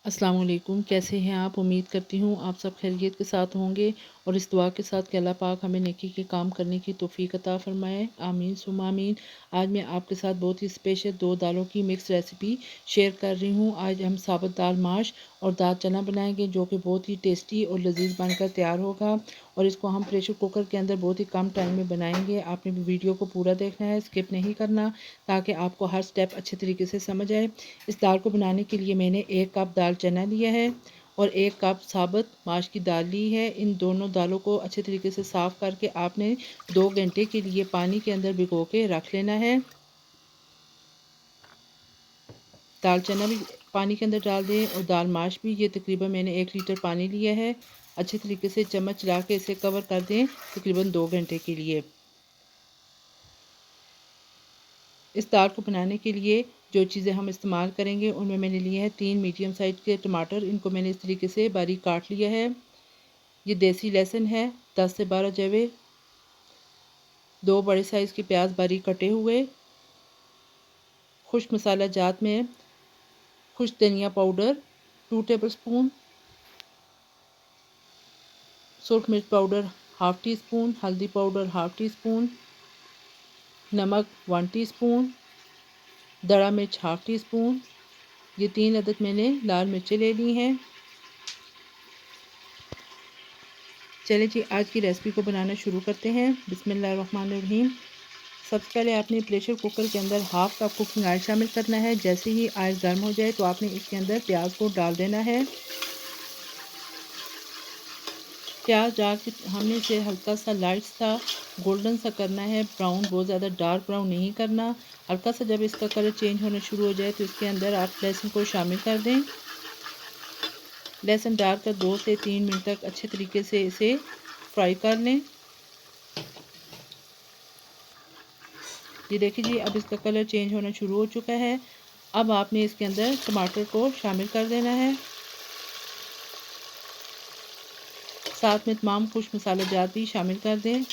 अस्सलाम वालेकुम। कैसे हैं आप? उम्मीद करती हूँ आप सब खैरियत के साथ होंगे और इस दुआ के साथ कि अल्लाह पाक हमें नेकी के काम करने की तौफीक अता फ़रमाए। आमीन सुम्मा आमीन। आज मैं आपके साथ बहुत ही स्पेशल 2 दालों की मिक्स रेसिपी शेयर कर रही हूँ। आज हम साबुत दाल माश और दाल चना बनाएंगे जो कि बहुत ही टेस्टी और लजीज बनकर तैयार होगा और इसको हम प्रेशर कुकर के अंदर बहुत ही कम टाइम में बनाएंगे। आपने भी वीडियो को पूरा देखना है, स्किप नहीं करना, ताकि आपको हर स्टेप अच्छे तरीके से समझ आए। इस दाल को बनाने के लिए मैंने 1 कप दाल चना लिया है और 1 कप साबुत माश की दाल ली है। इन दोनों दालों को अच्छे तरीके से साफ़ करके आपने 2 घंटे के लिए पानी के अंदर भिगो के रख लेना है। दाल चना भी पानी के अंदर डाल दें और दाल माश भी। ये तकरीबन मैंने 1 लीटर पानी लिया है। अच्छे तरीके से चम्मच चला के इसे कवर कर दें तकरीबन 2 घंटे के लिए। इस दाल को बनाने के लिए जो चीज़ें हम इस्तेमाल करेंगे उनमें मैंने लिए हैं 3 मीडियम साइज़ के टमाटर। इनको मैंने इस तरीके से बारीक काट लिया है। ये देसी लहसुन है 10 से 12 जवे, 2 बड़े साइज़ के प्याज बारीक कटे हुए, खुश्क मसाला जात में खुश्क धनिया पाउडर 2 टेबलस्पून, सुरख मिर्च पाउडर हाफ़ टी स्पून, हल्दी पाउडर हाफ़ टी स्पून, नमक 1 टीस्पून, दड़ा मिर्च हाफ़ टी स्पून। ये 3 अदद मैंने लाल मिर्चें ले ली हैं। चलिए जी आज की रेसिपी को बनाना शुरू करते हैं। बिस्मिल्लाहिर्रहमानिर्रहीम। सबसे पहले आपने प्रेशर कुकर के अंदर हाफ़ कप कुकिंग ऑयल शामिल करना है। जैसे ही ऑयल गर्म हो जाए तो आपने इसके अंदर प्याज को डाल देना है। प्याज डाल के हमने इसे हल्का सा लाइट सा गोल्डन सा करना है, ब्राउन, बहुत ज़्यादा डार्क ब्राउन नहीं करना। हल्का सा जब इसका कलर चेंज होना शुरू हो जाए तो इसके अंदर आप लहसुन को शामिल कर दें। लहसुन डालकर 2 से 3 मिनट तक अच्छे तरीके से इसे फ्राई कर लें। ये देखिए जी अब इसका कलर चेंज होना शुरू हो चुका है। अब आपने इसके अंदर टमाटर को शामिल कर देना है। साथ में तमाम खुश्क मसालेजात भी शामिल कर दें।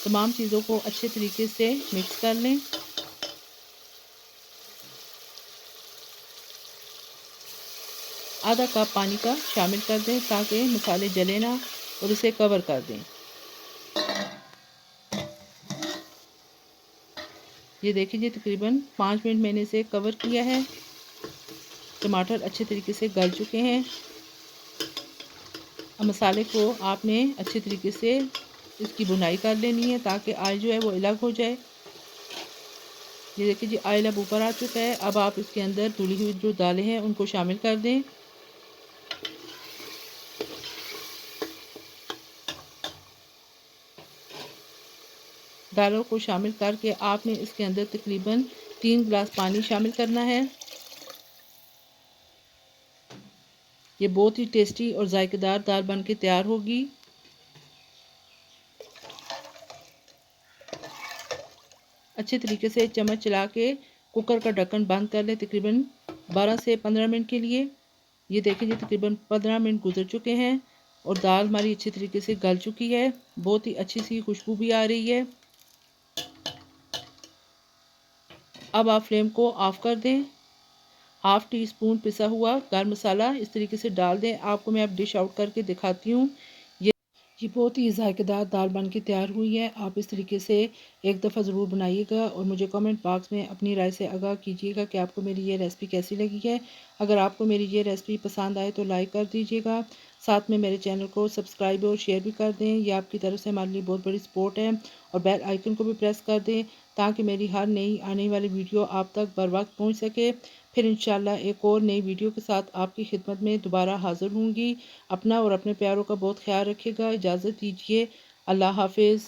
तमाम चीज़ों को अच्छे तरीके से मिक्स कर लें। आधा कप पानी का शामिल कर दें ताकि मसाले जले ना और इसे कवर कर दें। ये देखिए जी तकरीबन 5 मिनट मैंने इसे कवर किया है। टमाटर अच्छे तरीके से गल चुके हैं। अब मसाले को आपने अच्छे तरीके से इसकी भुनाई कर लेनी है ताकि ऑयल जो है वो अलग हो जाए। ये देखिए जी ऑयल अब ऊपर आ चुका है। अब आप इसके अंदर धुली हुई जो दालें हैं उनको शामिल कर दें। दालों को शामिल करके आपने इसके अंदर तकरीबन 3 गिलास पानी शामिल करना है। ये बहुत ही टेस्टी और जायकेदार दाल बन के तैयार होगी। अच्छे तरीके से चम्मच चला के कुकर का ढक्कन बंद कर लें तकरीबन 12 से 15 मिनट के लिए। ये देखिए जी तकरीबन 15 मिनट गुजर चुके हैं और दाल हमारी अच्छी तरीके से गल चुकी है। बहुत ही अच्छी सी खुशबू भी आ रही है। अब आप फ्लेम को ऑफ़ कर दें। हाफ़ टी स्पून पिसा हुआ गर्म मसाला इस तरीके से डाल दें। आपको मैं अब डिश आउट करके दिखाती हूँ। ये बहुत ही ज़ायकेदार दाल बन के तैयार हुई है। आप इस तरीके से एक दफ़ा ज़रूर बनाइएगा और मुझे कमेंट बॉक्स में अपनी राय से आगाह कीजिएगा कि आपको मेरी ये रेसिपी कैसी लगी है। अगर आपको मेरी ये रेसिपी पसंद आए तो लाइक कर दीजिएगा। साथ में मेरे चैनल को सब्सक्राइब और शेयर भी कर दें। ये आपकी तरफ से हमारे लिए बहुत बड़ी सपोर्ट है। और बेल आइकन को भी प्रेस कर दें ताकि मेरी हर नई आने वाली वीडियो आप तक बर वक्त पहुँच सके। फिर इंशाल्लाह एक और नई वीडियो के साथ आपकी खिदमत में दोबारा हाज़िर होंगी। अपना और अपने प्यारों का बहुत ख्याल रखिएगा। इजाज़त दीजिए। अल्लाह हाफ़िज़।